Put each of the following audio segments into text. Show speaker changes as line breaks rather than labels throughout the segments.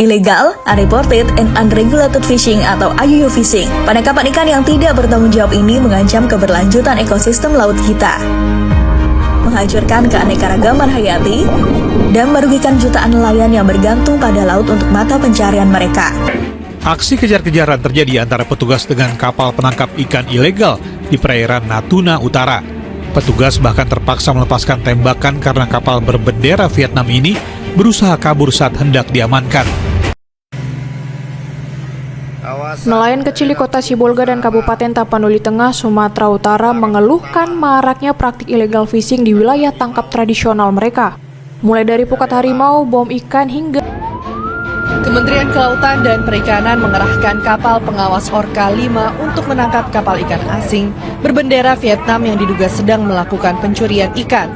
Illegal, unreported, and unregulated fishing atau IUU fishing. Penangkapan ikan yang tidak bertanggung jawab ini mengancam keberlanjutan ekosistem laut kita, menghancurkan keanekaragaman hayati, dan merugikan jutaan nelayan yang bergantung pada laut untuk mata pencarian mereka.
Aksi kejar-kejaran terjadi antara petugas dengan kapal penangkap ikan ilegal di perairan Natuna Utara. Petugas bahkan terpaksa melepaskan tembakan karena kapal berbendera Vietnam ini berusaha kabur saat hendak diamankan.
Nelayan kecil di kota Sibolga dan Kabupaten Tapanuli Tengah, Sumatera Utara mengeluhkan maraknya praktik illegal fishing di wilayah tangkap tradisional mereka. Mulai dari pukat harimau, bom ikan, hingga Kementerian Kelautan dan Perikanan mengerahkan kapal pengawas Orca 5 untuk menangkap kapal ikan asing berbendera Vietnam yang diduga sedang melakukan pencurian ikan.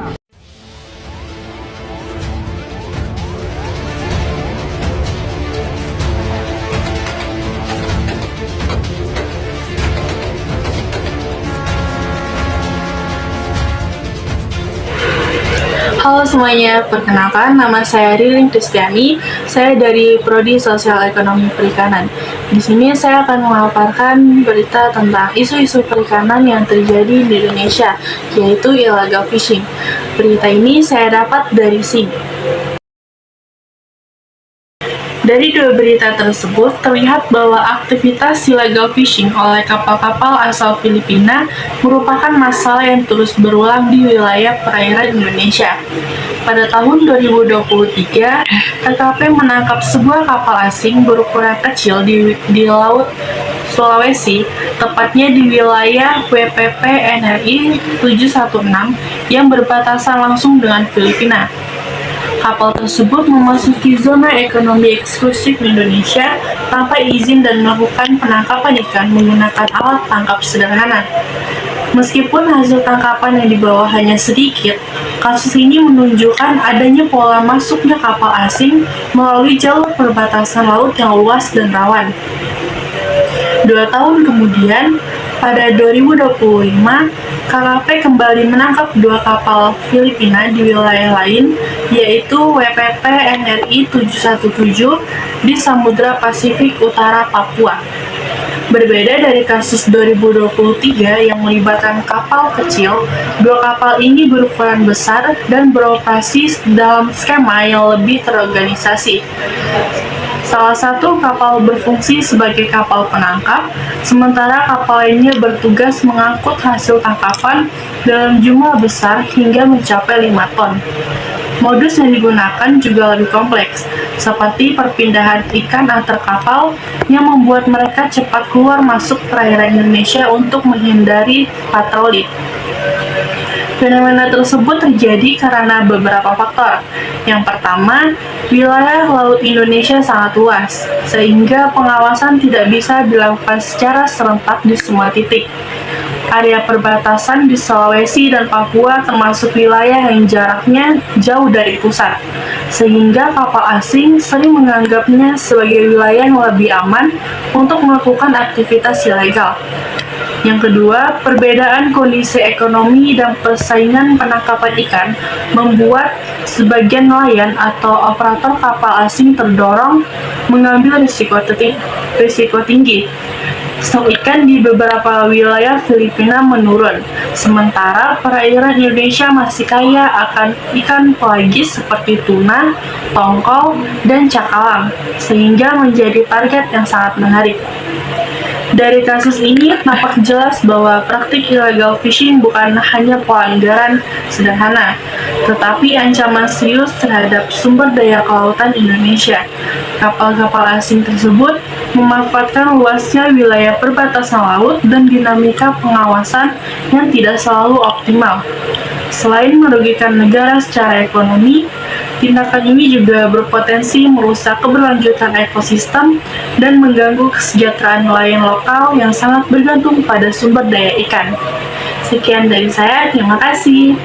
Halo semuanya, perkenalkan nama saya Ririn Kristiani. Saya dari Prodi Sosial Ekonomi Perikanan. Di sini saya akan memaparkan berita tentang isu-isu perikanan yang terjadi di Indonesia, yaitu illegal fishing. Berita ini saya dapat dari SIN. Dari dua berita tersebut, terlihat bahwa aktivitas illegal fishing oleh kapal-kapal asal Filipina merupakan masalah yang terus berulang di wilayah perairan Indonesia. Pada tahun 2023, KKP menangkap sebuah kapal asing berukuran kecil di Laut Sulawesi, tepatnya di wilayah WPP NRI 716 yang berbatasan langsung dengan Filipina. Kapal tersebut memasuki zona ekonomi eksklusif Indonesia tanpa izin dan melakukan penangkapan ikan menggunakan alat tangkap sederhana. Meskipun hasil tangkapan yang dibawa hanya sedikit, kasus ini menunjukkan adanya pola masuknya kapal asing melalui jalur perbatasan laut yang luas dan rawan. 2 tahun kemudian, pada 2025, KKP kembali menangkap 2 kapal Filipina di wilayah lain, yaitu WPP NRI 717 di Samudra Pasifik Utara Papua. Berbeda dari kasus 2023 yang melibatkan kapal kecil, 2 kapal ini berukuran besar dan beroperasi dalam skema yang lebih terorganisasi. Salah satu kapal berfungsi sebagai kapal penangkap, sementara kapal lainnya bertugas mengangkut hasil tangkapan dalam jumlah besar hingga mencapai 5 ton. Modus yang digunakan juga lebih kompleks, seperti perpindahan ikan antar kapal yang membuat mereka cepat keluar masuk perairan Indonesia untuk menghindari patroli. Fenomena tersebut terjadi karena beberapa faktor. Yang pertama, wilayah laut Indonesia sangat luas, sehingga pengawasan tidak bisa dilakukan secara serentak di semua titik. Area perbatasan di Sulawesi dan Papua termasuk wilayah yang jaraknya jauh dari pusat, sehingga kapal asing sering menganggapnya sebagai wilayah yang lebih aman untuk melakukan aktivitas ilegal. Yang kedua, perbedaan kondisi ekonomi dan persaingan penangkapan ikan membuat sebagian nelayan atau operator kapal asing terdorong mengambil risiko tinggi. Stok ikan di beberapa wilayah Filipina menurun, sementara perairan Indonesia masih kaya akan ikan pelagis seperti tuna, tongkol, dan cakalang, sehingga menjadi target yang sangat menarik. Dari kasus ini nampak jelas bahwa praktik illegal fishing bukan hanya pelanggaran sederhana, tetapi ancaman serius terhadap sumber daya kelautan Indonesia. Kapal-kapal asing tersebut memanfaatkan luasnya wilayah perbatasan laut dan dinamika pengawasan yang tidak selalu optimal. Selain merugikan negara secara ekonomi, tindakan ini juga berpotensi merusak keberlanjutan ekosistem dan mengganggu kesejahteraan nelayan lokal yang sangat bergantung pada sumber daya ikan. Sekian dari saya, terima kasih.